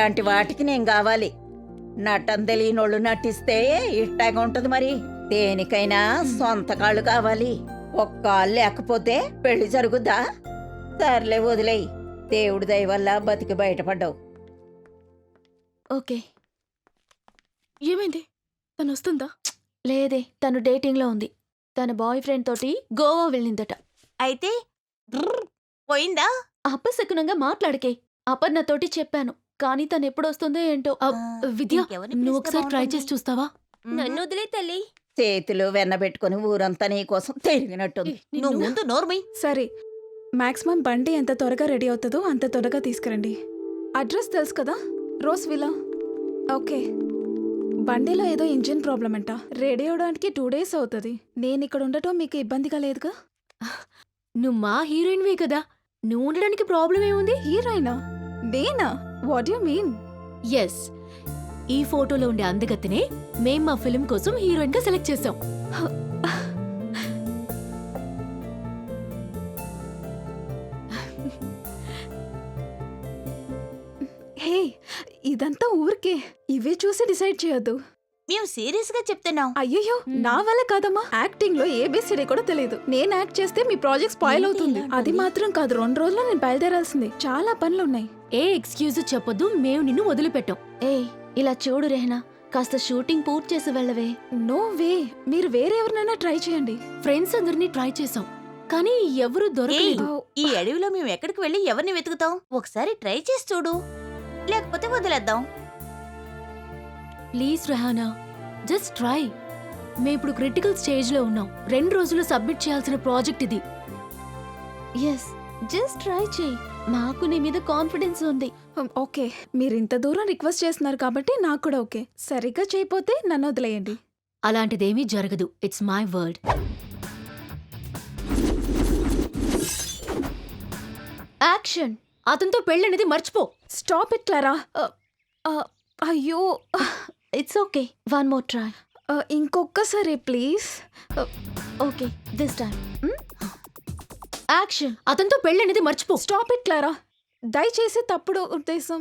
ఇలాంటి వాటికి నేను కావాలి. నటన తెలియనోళ్ళు నటిస్తే ఇట్టాగా ఉంటది మరి. దేనికైనా సొంత కాళ్ళు కావాలి. ఒక్కాళ్ళు లేకపోతే పెళ్లి జరుగుద్దా? సర్లే వదిలేయి. దేవుడి దయ వల్ల బతికి బయటపడ్డావు. ఓకే. ఏమైంది? తను వస్తుందా? లేదే, తను డేటింగ్లో ఉంది. తన బాయ్ ఫ్రెండ్ తోటి గోవా వెళ్ళిందట. అయితే పోయిందా? అపశకునంగా మాట్లాడకే. అపర్ణతోటి చెప్పాను, కానీ తను ఎప్పుడొస్తుందో ఏంటో. విద్య, నువ్వు ఒకసారి ట్రై చేసి చూస్తావా? నన్ను వదిలే తల్లి. చేతిలో వెన్నబెట్టుకుని ఊరంతా నీ కోసం తిరిగినట్టుంది. నువ్వు ముందు నోర్మై. సరే, మాక్సిమం బండి ఎంత త్వరగా రెడీ అవుతుందో అంత త్వరగా తీసుకురండి. అడ్రస్ తెలుసు కదా, రోజ్ విలా. ఓకే. బండిలో ఏదో ఇంజిన్ ప్రాబ్లం అంట. రెడీ అవడానికి 2 days అవుతుంది. నేను ఇక్కడ ఉండటం మీకు ఇబ్బందిగా లేదుగా? నువ్వు మా హీరోయిన్వే కదా, నువ్వు ఉండడానికి ప్రాబ్లం ఏముంది? హీరోయినా? నేనా? What you mean? ఎస్, ఈ ఫోటోలో ఉండే అందగత్తెనే మేం మా ఫిల్మ్ కోసం హీరోయిన్ గా సెలెక్ట్ చేసాం. హే, ఇదంతా ఊరికే. ఇవే చూసి డిసైడ్ చేయొద్దు. మేము సీరియస్ గా చెప్తున్నాం. అయ్యయ్యో, నా వల్ల కాదమ్మా. యాక్టింగ్ లో ఏబిసిడి కూడా తెలియదు. నేను యాక్ట్ చేస్తే మీ ప్రాజెక్ట్ స్పాయిల్ అవుతుంది. అది మాత్రం కాదు, 2 రోజుల్లో నేను బయలుదేరాల్సింది. చాలా పనులున్నాయి. ఏ ఎక్స్క్యూజ్ చెప్పొద్దు, మేము నిన్ను వదిలిపెట్టాం. ఏయ్, ఇలా చూడు రెహనా, కాస్త షూటింగ్ పూర్తి చేసి వెళ్ళవే. No way. మీరు వేరే ఎవరినైనా ట్రై చేయండి. ఫ్రెండ్స్ అందరినీ ట్రై చేసాం, కానీ ఎవరు దొరకలేదు. ఈ అడవిలో మేము ఎక్కడికి వెళ్ళి ఎవరిని వెతుకుతాం? ఒకసారి ట్రై చేసి చూడు, లేకపోతే వదిలేద్దాం. Please Rehana, just try. మేము ఇప్పుడు క్రిటికల్ స్టేజ్ లో ఉన్నాం. 2 రోజుల్లో సబ్మిట్ చేయాల్సిన ప్రాజెక్ట్ ఇది. ఎస్, జస్ట్ ట్రై చేయి. మాకు నీ మీద కాన్ఫిడెన్స్ ఉంది. ఓకే, మీరు ఇంత దూరం రిక్వెస్ట్ చేస్తున్నారు కాబట్టి నాకు కూడా ఓకే. సరిగ్గా చేయపోతే నన్ను వదిలేయండి. అలాంటిదేమీ జరగదు. It's my word. యాక్షన్. అతనితో పెళ్ళనేది మర్చిపో. Stop it Clara. అయ్యో, it's okay. One more try. ఇంకొక్కసారి please. Okay, this time. Action. అతనితో పెళ్ళనేది మర్చిపో. Stop it Clara. దయచేసి తప్పుడు ఉద్దేశం.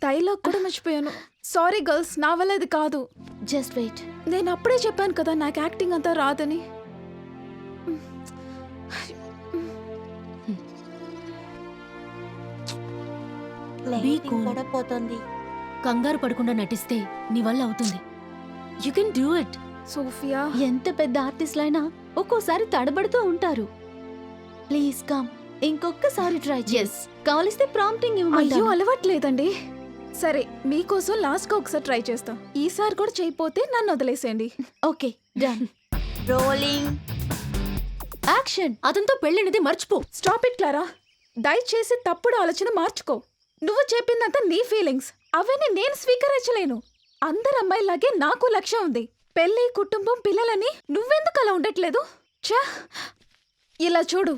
డైలాగ్ కూడా మర్చిపోయాను. సారీ గర్ల్స్, నా వల్ల ఇది కాదు. Just wait. నేను అప్పుడే చెప్పాను కదా నాకు యాక్టింగ్ అంతా రాదని. కూడా పోతుంది. కంగారు పడకుండా నటిస్తే నీ వల్ల అవుతుంది. You can do it. Sophia, ఎంత పెద్ద ఆర్టిస్ట్లైనా ఒక్కోసారి తడబడుతూ ఉంటారు. ప్లీజ్ కమ్, ఇంకొకసారి ట్రై. Yes. కావలిస్తే ప్రాంప్టింగ్ అయ్యో ఇవ్వమంటాను. అలవాట్లేదండి. సరే, మీకోసం లాస్ట్గా ఒకసారి ట్రై చేస్తాం. ఈసారి కూడా చేయకపోతే నన్ను వదిలేసేయండి. Okay, done. రోలింగ్. యాక్షన్. అతనితో పెళ్ళనేది మర్చిపో. Stop it Clara. దయచేసి తప్పుడు ఆలోచన మార్చుకో. నువ్వు చెప్పిందంతా నీ ఫీలింగ్స్, అవన్నీ నేను స్వీకరించలేను. అందరు అమ్మాయిలాగే నాకు లక్ష్యం ఉంది. పెళ్లి, కుటుంబం, పిల్లలని. నువ్వెందుకు అలా ఉండట్లేదు? ఛా, ఇలా చూడు,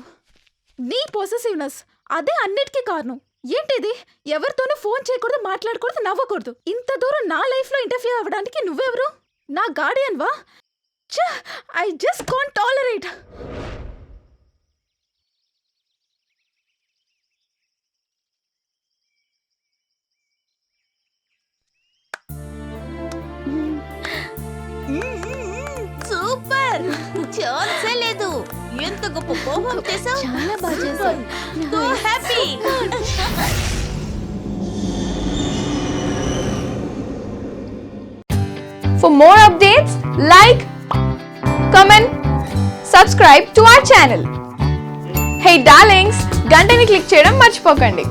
నీ పొసెసివ్నెస్ అదే అన్నిటికీ కారణం. ఏంటిది? ఎవరితోనూ ఫోన్ చేయకూడదు, మాట్లాడకూడదు, నవ్వకూడదు. ఇంత దూరం నా లైఫ్లో ఇంటర్ఫియర్ అవ్వడానికి నువ్వెవరు? నా గార్డియన్ వా? ఛా, I just can't tolerate. Super. ఛాన్సే లేదు. ఎంత గొప్ప పర్ఫార్మ్ చేసావు. చాలా బాగా చేశావు. So happy. For more updates, like, comment, subscribe to our channel. Hey darlings, గంటని click చేయడం మర్చిపోకండి.